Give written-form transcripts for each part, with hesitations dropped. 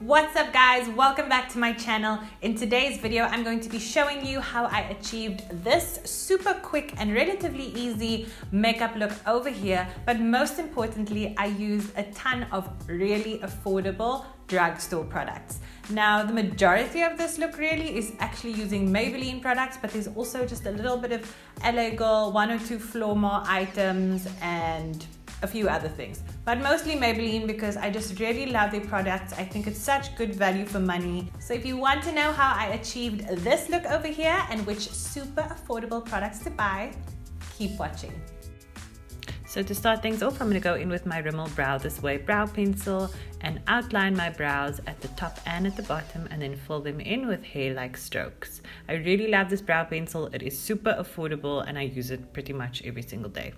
What's up guys, welcome back to my channel. In today's video I'm going to be showing you how I achieved this super quick and relatively easy makeup look over here, but most importantly I used a ton of really affordable drugstore products. Now the majority of this look really is actually using Maybelline products, but there's also just a little bit of LA Girl, one or two Flormar items and a few other things, but mostly Maybelline because I just really love their products. I think it's such good value for money. So if you want to know how I achieved this look over here and which super affordable products to buy, keep watching. So to start things off, I'm going to go in with my Rimmel Brow-This-Way brow pencil and outline my brows at the top and at the bottom and then fill them in with hair-like strokes. I really love this brow pencil. It is super affordable and I use it pretty much every single day.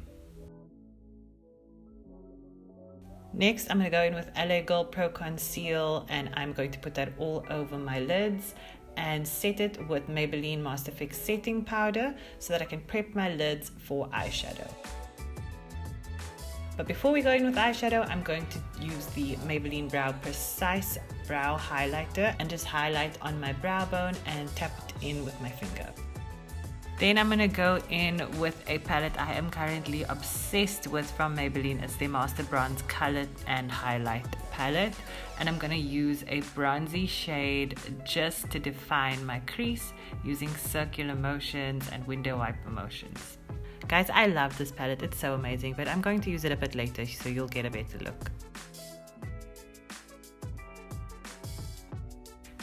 Next, I'm going to go in with LA Girl Pro Conceal and I'm going to put that all over my lids and set it with Maybelline Masterfix setting powder so that I can prep my lids for eyeshadow. But before we go in with eyeshadow, I'm going to use the Maybelline Brow Precise Brow Highlighter and just highlight on my brow bone and tap it in with my finger. Then I'm going to go in with a palette I am currently obsessed with from Maybelline. It's their Master Bronze Colour and Highlight palette. And I'm going to use a bronzy shade just to define my crease using circular motions and window wiper motions. Guys, I love this palette. It's so amazing, but I'm going to use it a bit later so you'll get a better look.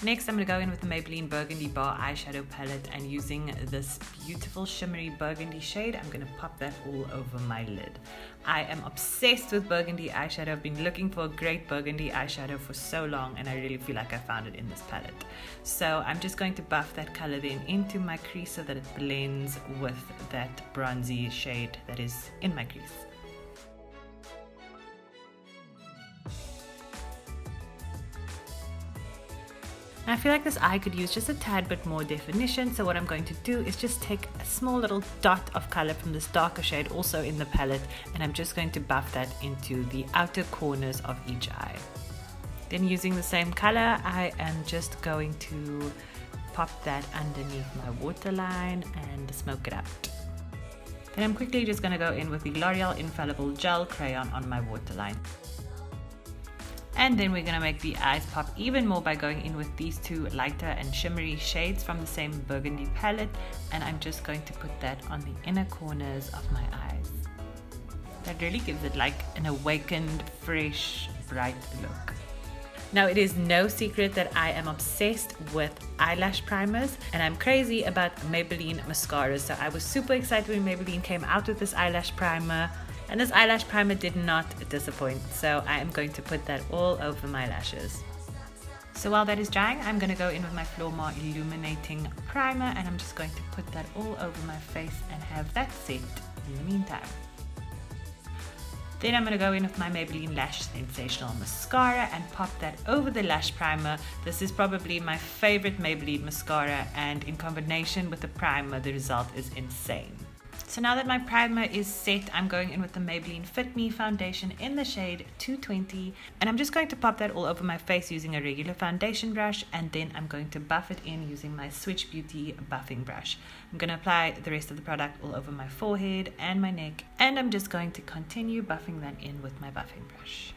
Next, I'm going to go in with the Maybelline Burgundy Bar eyeshadow palette and using this beautiful shimmery burgundy shade, I'm going to pop that all over my lid. I am obsessed with burgundy eyeshadow. I've been looking for a great burgundy eyeshadow for so long and I really feel like I found it in this palette. So I'm just going to buff that color then into my crease so that it blends with that bronzy shade that is in my crease. I feel like this eye could use just a tad bit more definition, so what I'm going to do is just take a small little dot of color from this darker shade also in the palette and I'm just going to buff that into the outer corners of each eye. Then using the same color, I am just going to pop that underneath my waterline and smoke it out. Then I'm quickly just going to go in with the L'Oreal Infallible Gel Crayon on my waterline. And then we're going to make the eyes pop even more by going in with these two lighter and shimmery shades from the same burgundy palette, and I'm just going to put that on the inner corners of my eyes. That really gives it like an awakened, fresh, bright look. Now it is no secret that I am obsessed with eyelash primers and I'm crazy about Maybelline mascaras, so I was super excited when Maybelline came out with this eyelash primer. And this eyelash primer did not disappoint, so I am going to put that all over my lashes. So while that is drying, I'm going to go in with my Flormar Illuminating Primer and I'm just going to put that all over my face and have that set in the meantime. Then I'm going to go in with my Maybelline Lash Sensational Mascara and pop that over the lash primer. This is probably my favorite Maybelline mascara and in combination with the primer, the result is insane. So now that my primer is set, I'm going in with the Maybelline Fit Me foundation in the shade 220 and I'm just going to pop that all over my face using a regular foundation brush and then I'm going to buff it in using my Swiitch Beauty buffing brush. I'm going to apply the rest of the product all over my forehead and my neck and I'm just going to continue buffing that in with my buffing brush.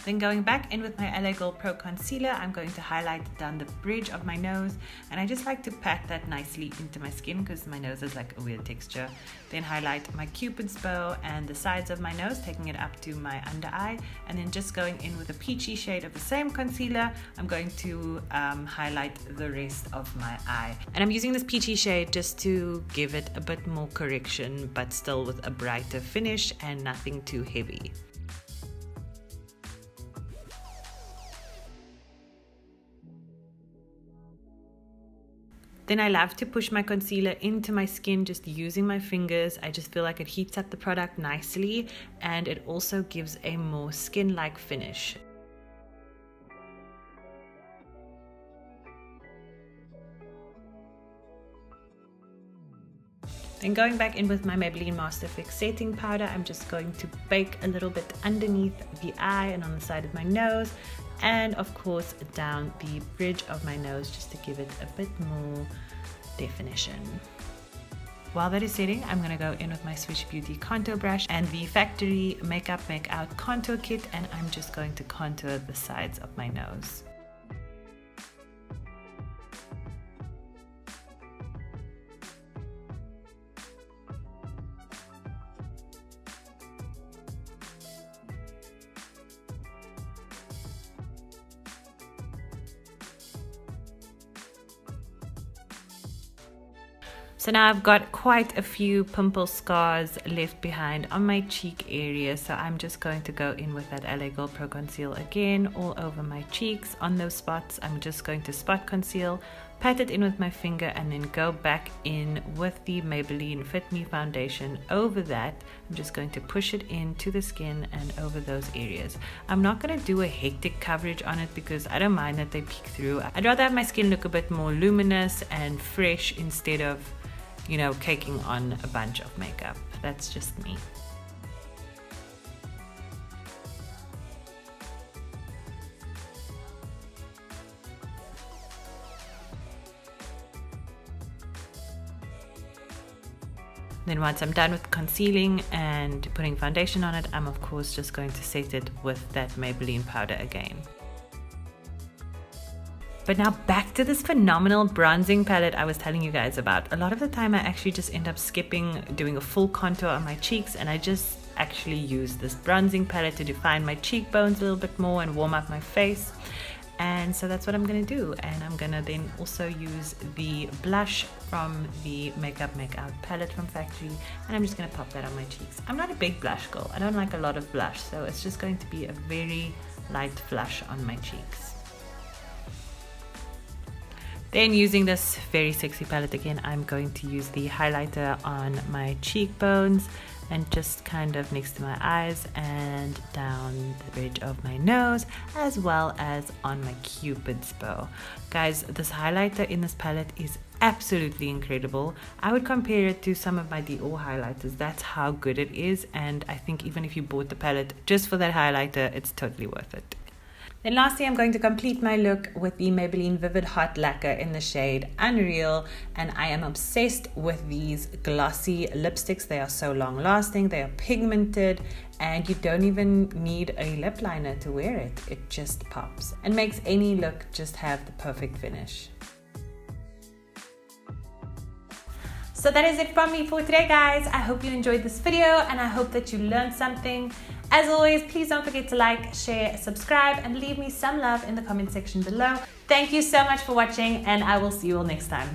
Then going back in with my LA Girl Pro Concealer, I'm going to highlight down the bridge of my nose and I just like to pat that nicely into my skin because my nose is like a weird texture. Then highlight my Cupid's bow and the sides of my nose, taking it up to my under eye, and then just going in with a peachy shade of the same concealer, I'm going to highlight the rest of my eye. And I'm using this peachy shade just to give it a bit more correction but still with a brighter finish and nothing too heavy. Then I love to push my concealer into my skin just using my fingers. I just feel like it heats up the product nicely and it also gives a more skin-like finish. Then going back in with my Maybelline Masterfix setting powder, I'm just going to bake a little bit underneath the eye and on the side of my nose, and of course down the bridge of my nose just to give it a bit more definition. While that is setting, I'm going to go in with my Swiitch Beauty contour brush and the Factorie Makeup Make Out contour kit, and I'm just going to contour the sides of my nose. So now I've got quite a few pimple scars left behind on my cheek area, so I'm just going to go in with that LA Girl Pro Conceal again all over my cheeks. On those spots, I'm just going to spot conceal, pat it in with my finger, and then go back in with the Maybelline Fit Me foundation over that. I'm just going to push it into the skin and over those areas. I'm not going to do a hectic coverage on it because I don't mind that they peek through. I'd rather have my skin look a bit more luminous and fresh instead of, you know, caking on a bunch of makeup. That's just me. Then once I'm done with concealing and putting foundation on it, I'm of course just going to set it with that Maybelline powder again. But now back to this phenomenal bronzing palette I was telling you guys about. A lot of the time I actually just end up skipping doing a full contour on my cheeks, and I just actually use this bronzing palette to define my cheekbones a little bit more and warm up my face. And so that's what I'm going to do. And I'm going to then also use the blush from the Makeup Make Out palette from Factorie, and I'm just going to pop that on my cheeks. I'm not a big blush girl. I don't like a lot of blush, so it's just going to be a very light blush on my cheeks. Then using this very sexy palette again, I'm going to use the highlighter on my cheekbones and just kind of next to my eyes and down the bridge of my nose, as well as on my Cupid's bow. Guys, this highlighter in this palette is absolutely incredible. I would compare it to some of my Dior highlighters. That's how good it is, and I think even if you bought the palette just for that highlighter, it's totally worth it. Then lastly, I'm going to complete my look with the Maybelline Vivid Hot Lacquer in the shade Unreal, and I am obsessed with these glossy lipsticks. They are so long lasting, they are pigmented, and you don't even need a lip liner to wear it. It just pops and makes any look just have the perfect finish. So that is it from me for today, guys. I hope you enjoyed this video and I hope that you learned something. As always, please don't forget to like, share, subscribe, and leave me some love in the comment section below. Thank you so much for watching, and I will see you all next time.